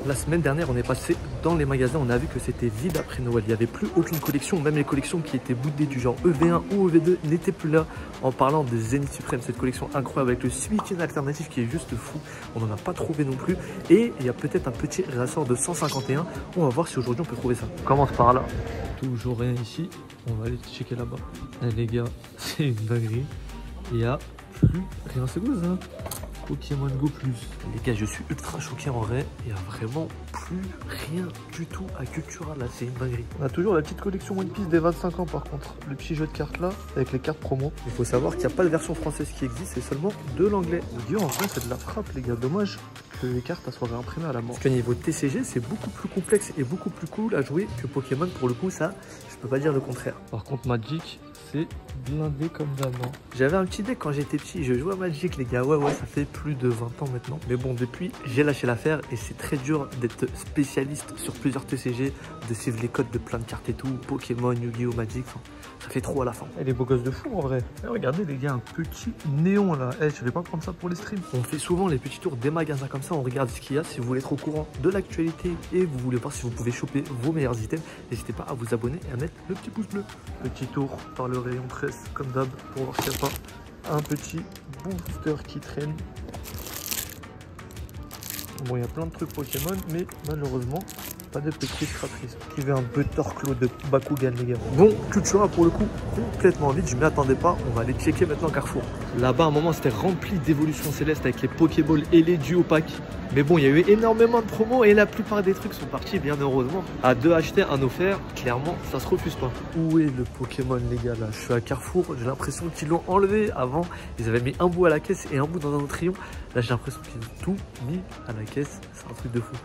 La semaine dernière, on est passé dans les magasins, on a vu que c'était vide après Noël. Il n'y avait plus aucune collection, même les collections qui étaient boudées du genre EV1 ou EV2 n'étaient plus là. En parlant des Zenith Supreme, cette collection incroyable avec le Switch alternatif qui est juste fou. On n'en a pas trouvé non plus. Et il y a peut-être un petit ressort de 151. On va voir si aujourd'hui on peut trouver ça. On commence par là. Toujours rien ici. On va aller checker là-bas. Les gars, c'est une dinguerie. Il n'y a plus rien, c'est quoi ça? Pokémon Go Plus. Les gars, je suis ultra choqué en vrai. Il n'y a vraiment plus rien du tout à Cultura là, c'est une dinguerie. On a toujours la petite collection One Piece des 25 ans par contre. Le petit jeu de cartes là, avec les cartes promo. Il faut savoir qu'il n'y a pas de version française qui existe, c'est seulement de l'anglais. Dieu, en vrai, c'est de la frappe les gars. Dommage que les cartes soient réimprimées à la main. Parce que niveau TCG, c'est beaucoup plus complexe et beaucoup plus cool à jouer que Pokémon. Pour le coup, ça, je peux pas dire le contraire. Par contre, Magic, c'est blindé comme d'avant. J'avais un petit deck quand j'étais petit, je jouais à Magic les gars, ouais, ça fait plus de 20 ans maintenant. Mais bon, depuis, j'ai lâché l'affaire et c'est très dur d'être spécialiste sur plusieurs TCG, de suivre les codes de plein de cartes et tout, Pokémon, Yu-Gi-Oh, Magic, ça fait trop à la fin. Et les beaux gosses de fou en vrai. Et regardez les gars, un petit néon là. Je vais pas prendre ça pour les streams. On fait souvent les petits tours des magasins comme ça, on regarde ce qu'il y a. Si vous voulez être au courant de l'actualité et vous voulez voir si vous pouvez choper vos meilleurs items, n'hésitez pas à vous abonner et à mettre le petit pouce bleu. Petit tour par le rayon presse comme d'hab pour voir s'il n'y a pas un petit booster qui traîne. Bon, il y a plein de trucs Pokémon, mais malheureusement pas de petites fratrices. Qui veut un Butterclaw de Bakugan les gars. Bon, Cultura pour le coup complètement vide, je m'y attendais pas. On va aller checker maintenant Carrefour. Là-bas à un moment c'était rempli d'évolutions célestes avec les Pokéballs et les duos packs. Mais bon, il y a eu énormément de promos et la plupart des trucs sont partis bien heureusement. À 2 achetés, 1 offert, clairement ça se refuse pas. Où est le Pokémon les gars là? Je suis à Carrefour, j'ai l'impression qu'ils l'ont enlevé. Avant, ils avaient mis un bout à la caisse et un bout dans un autre rayon. Là j'ai l'impression qu'ils ont tout mis à la caisse, c'est un truc de fou.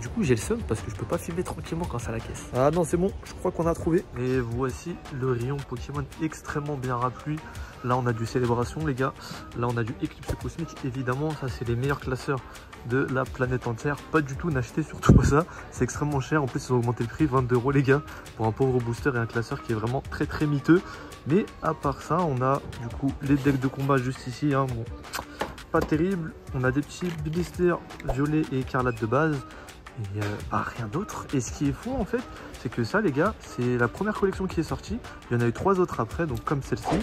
Du coup j'ai le seum parce que je peux pas filmer tranquillement quand c'est à la caisse. Ah non c'est bon, je crois qu'on a trouvé. Et voici le rayon Pokémon extrêmement bien rempli. Là on a du Célébration les gars. Là on a du Éclipse Cosmique. Évidemment ça c'est les meilleurs classeurs de la planète entière. Pas du tout, n'achetez surtout pas ça. C'est extrêmement cher. En plus ils ont augmenté le prix, 22 € les gars. Pour un pauvre booster et un classeur qui est vraiment très miteux. Mais à part ça on a du coup les decks de combat juste ici. Hein. Bon, pas terrible. On a des petits blisters violets et écarlate de base. Et rien d'autre. Et ce qui est fou en fait, c'est que ça les gars, c'est la première collection qui est sortie. Il y en a eu 3 autres après, donc comme celle-ci.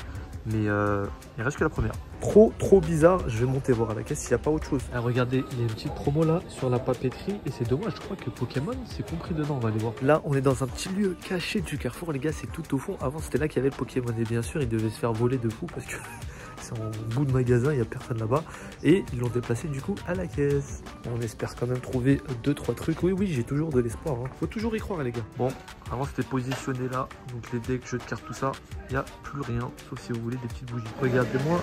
Mais il reste que la première. Trop bizarre. Je vais monter voir à la caisse s'il n'y a pas autre chose. Ah, regardez, il y a une petite promo là sur la papeterie. Et c'est dommage, je crois que Pokémon c'est compris dedans. On va aller voir. Là, on est dans un petit lieu caché du Carrefour les gars. C'est tout au fond. Avant c'était là qu'il y avait le Pokémon. Et bien sûr, il devait se faire voler de fou parce que... c'est en bout de magasin, il n'y a personne là-bas. Et ils l'ont déplacé du coup à la caisse. On espère quand même trouver 2-3 trucs. Oui, j'ai toujours de l'espoir. Hein. Faut toujours y croire les gars. Bon, avant c'était positionné là. Donc les decks, jeux de cartes, tout ça. Il n'y a plus rien. Sauf si vous voulez des petites bougies. Regardez-moi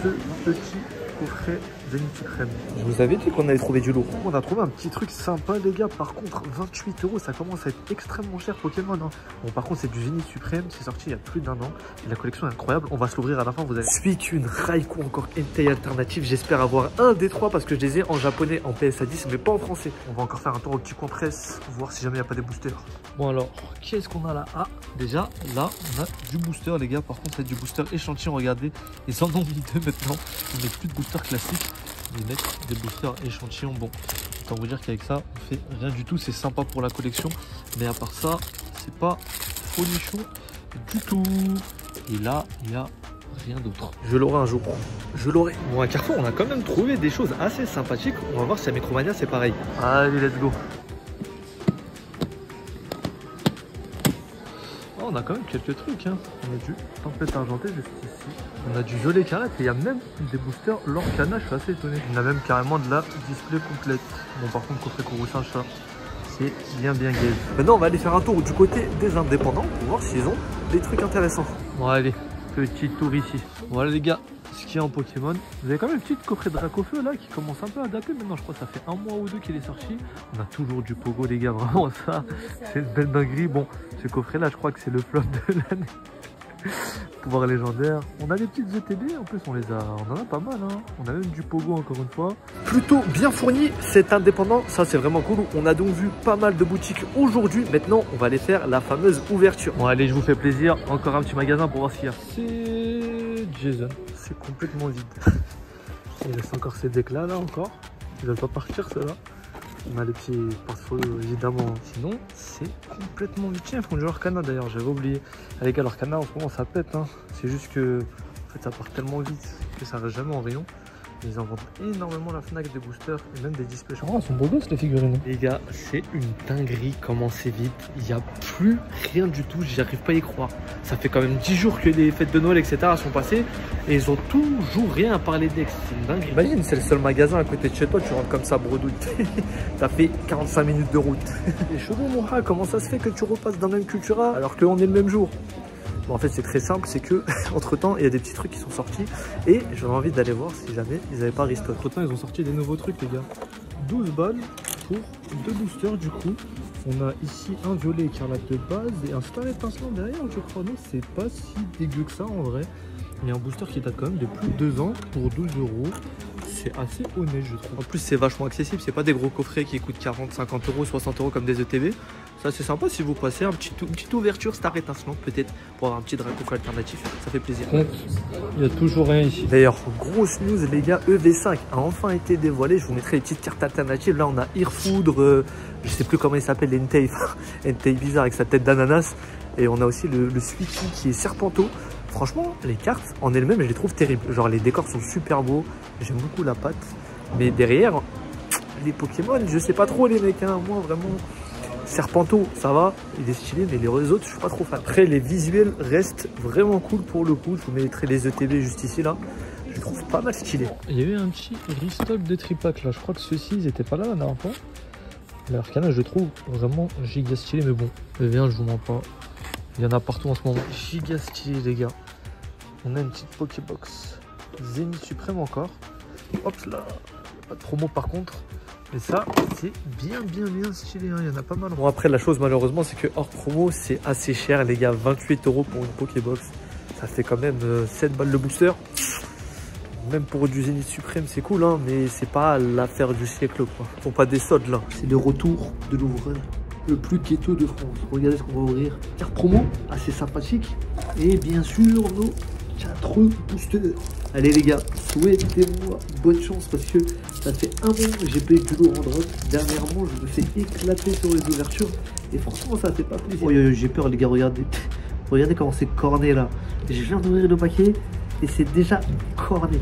ce petit coffret Zenith Supreme. Je vous avais dit qu'on allait trouver du lourd. On a trouvé un petit truc sympa les gars. Par contre, 28 €, ça commence à être extrêmement cher Pokémon. Hein. Bon, par contre, c'est du Zenith Supreme. C'est sorti il y a plus d'1 an. Et la collection est incroyable. On va se l'ouvrir à la fin. Vous allez... Suicune, Raikou, encore Entei alternative. J'espère avoir un des 3 parce que je les ai en japonais, en PSA 10, mais pas en français. On va encore faire un tour au petit coin presse, voir si jamais il n'y a pas des boosters. Bon alors, qu'est-ce qu'on a là? Ah, déjà, là, on a du booster les gars. Par contre, c'est du booster échantillon. Regardez, ils en ont mis 2 maintenant. Ils mettent plus de booster classique. Ils mettent des boosters échantillons. Bon, autant vous dire qu'avec ça, on fait rien du tout. C'est sympa pour la collection. Mais à part ça, c'est pas folichon du tout. Et là, il y a rien d'autre. Je l'aurai un jour. Je l'aurai. Bon, à Carrefour, on a quand même trouvé des choses assez sympathiques. On va voir si à Micromania, c'est pareil. Allez, let's go. Oh, on a quand même quelques trucs. Hein. On a du Tempête Argentée juste ici. On a du Violet Écarlate et il y a même des boosters Lorcana. Je suis assez étonné. On a même carrément de la display complète. Bon, par contre, coffret Courroucin, ça, c'est bien gaze. Maintenant, on va aller faire un tour du côté des indépendants pour voir s'ils ont des trucs intéressants. Bon, allez. Petit tour ici. Voilà les gars, ce qu'il y a en Pokémon. Vous avez quand même une petite coffret Dracofeu là qui commence un peu à dater maintenant. Je crois que ça fait 1 mois ou 2 qu'il est sorti. On a toujours du Pogo les gars, vraiment ça. C'est une belle dinguerie. Bon, ce coffret là, je crois que c'est le flop de l'année. Pouvoir légendaire. On a des petites ETB, en plus on en a pas mal. Hein. On a même du Pogo encore une fois. Plutôt bien fourni, c'est indépendant. Ça c'est vraiment cool. On a donc vu pas mal de boutiques aujourd'hui. Maintenant on va aller faire la fameuse ouverture. Bon allez, je vous fais plaisir. Encore un petit magasin pour voir ce qu'il y a. C'est Jason. C'est complètement vide. Il reste encore ces decks là encore. Ils veulent pas partir ceux-là. On a les petits portfolios évidemment. Sinon, c'est complètement vite. Tiens, ils font du Arcana d'ailleurs, j'avais oublié. Ah, les gars, l'Arcana en ce moment ça pète. Hein. C'est juste que en fait, ça part tellement vite que ça reste jamais en rayon. Ils en vendent énormément la Fnac des boosters et même des displays. Oh, elles sont beaux gosses les figurines. Les gars, c'est une dinguerie comment c'est vite. Il n'y a plus rien du tout, j'arrive pas à y croire. Ça fait quand même 10 jours que les fêtes de Noël, etc. sont passées et ils ont toujours rien à parler d'ex. C'est une dinguerie. Imagine, c'est le seul magasin à côté de chez toi, tu rentres comme ça, bredouille. T'as fait 45 minutes de route. Et chaudon, mon rat, comment ça se fait que tu repasses dans le même Cultura alors qu'on est le même jour? Bon, en fait, c'est très simple, c'est que entre temps, il y a des petits trucs qui sont sortis et j'avais envie d'aller voir si jamais ils n'avaient pas restock. Entre temps, ils ont sorti des nouveaux trucs, les gars. 12 balles pour 2 boosters, du coup. On a ici un violet écarlate de base et un star étincelant derrière, je crois. Non, c'est pas si dégueu que ça en vrai. Il y a un booster qui date quand même de plus de 2 ans pour 12 €. C'est assez honnête, je trouve. En plus, c'est vachement accessible. C'est pas des gros coffrets qui coûtent 40, 50 €, 60 € comme des ETB. Ça, c'est sympa si vous passez une petite ouverture star étincelante peut-être pour avoir un petit Dracouf alternatif. Ça fait plaisir. Il y a toujours rien ici. D'ailleurs, grosse news, les gars, EV5 a enfin été dévoilé. Je vous mettrai les petites cartes alternatives. Là, on a Irfoudre, je sais plus comment il s'appelle, Entei. Entei bizarre avec sa tête d'ananas. Et on a aussi le Suicune qui est Serpento. Franchement, les cartes en elles-mêmes, je les trouve terribles. Genre, les décors sont super beaux. J'aime beaucoup la patte. Mais derrière, les Pokémon, je sais pas trop, les mecs. Hein. Moi, vraiment, Serpento, ça va. Il est stylé, mais les autres, je suis pas trop fan. Après, les visuels restent vraiment cool pour le coup. Je vous mettrai les ETB juste ici, là. Je les trouve pas mal stylés. Il y a eu un petit restock de tripack, là. Je crois que ceux-ci, ils étaient pas là la dernière fois. L'Arcana, je le trouve vraiment giga stylé. Mais bon, viens, je vous mens pas. Il y en a partout en ce moment. Giga stylé, les gars. On a une petite Pokébox Zénith Suprême encore. Hop là. Pas de promo par contre. Mais ça, c'est bien stylé. Hein. Il y en a pas mal. Bon, après, la chose malheureusement, c'est que hors promo, c'est assez cher, les gars. 28 € pour une Pokébox. Ça fait quand même 7 balles le booster. Même pour du Zénith Suprême, c'est cool, hein, mais c'est pas l'affaire du siècle, quoi. Ils font pas des soldes là. C'est le retour de l'ouvreur le plus ghetto de France. Regardez ce qu'on va ouvrir. Carte promo, assez sympathique. Et bien sûr, nos 4 boosters. Allez les gars, souhaitez-moi bonne chance parce que ça fait un moment que j'ai payé du lourd en drop. Dernièrement, je me fais éclater sur les ouvertures. Et franchement, ça fait pas plaisir. Oh, j'ai peur les gars, regardez. Regardez comment c'est corné là. Je viens d'ouvrir le paquet et c'est déjà corné.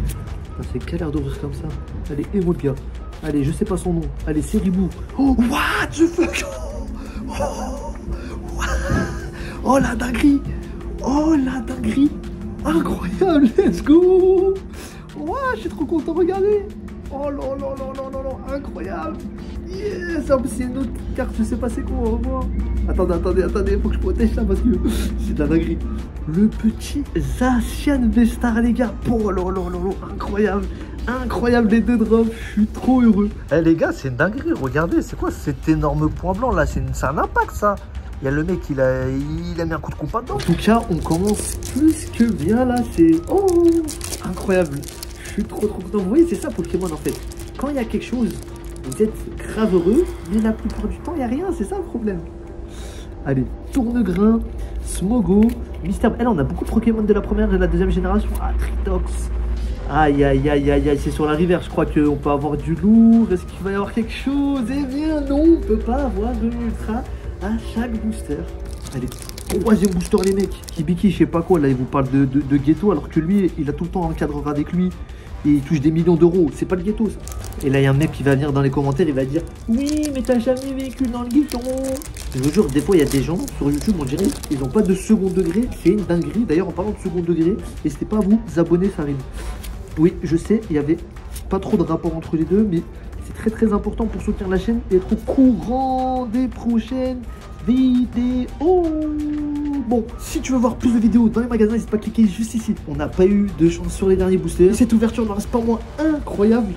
C'est galère d'ouvrir comme ça. Allez, Emo le gars. Allez, je sais pas son nom. Allez, c'est Ribou. Oh, what the fuck. Oh la dinguerie. Oh la dinguerie. Incroyable, let's go. Wow, je suis trop content, regardez. Oh là là là là là là, incroyable. Yes, c'est une autre carte, je sais pas c'est quoi, on va voir. Attendez, faut que je protège ça parce que c'est de la dinguerie. Le petit Zacian Vestar, les gars. Oh là là là là, incroyable. Incroyable les 2 drops, je suis trop heureux. Eh les gars, c'est une dinguerie, regardez, c'est quoi cet énorme point blanc là? C'est un impact ça. Il y a le mec, il a mis un coup de compas dedans. En tout cas, on commence plus que bien là, c'est... Oh, incroyable. Je suis trop content. Vous voyez, c'est ça Pokémon en fait. Quand il y a quelque chose, vous êtes grave heureux, mais la plupart du temps, il n'y a rien, c'est ça le problème. Allez, Tournegrain, Smogo, Mystère... Eh là, on a beaucoup de Pokémon de la première et de la deuxième génération. Ah, Tritox. Aïe, c'est sur la rivière, je crois qu'on peut avoir du lourd. Est-ce qu'il va y avoir quelque chose? Eh bien non, on peut pas avoir de ultra à chaque booster. Allez, 3e booster les mecs. Kibiki, je sais pas quoi, là il vous parle de ghetto alors que lui, il a tout le temps un cadre avec lui. Et il touche des millions d'euros, c'est pas le ghetto ça. Et là il y a un mec qui va venir dans les commentaires, il va dire oui mais t'as jamais vécu dans le ghetto. Je vous jure, des fois il y a des gens sur YouTube, on dirait ils ont pas de second degré, c'est une dinguerie. D'ailleurs en parlant de second degré, n'hésitez pas à vous abonner, ça arrive. Oui, je sais, il y avait pas trop de rapport entre les deux, mais c'est très important pour soutenir la chaîne et être au courant des prochaines vidéos. Bon, si tu veux voir plus de vidéos dans les magasins, n'hésite pas à cliquer juste ici. On n'a pas eu de chance sur les derniers boosters. Cette ouverture ne reste pas moins incroyable.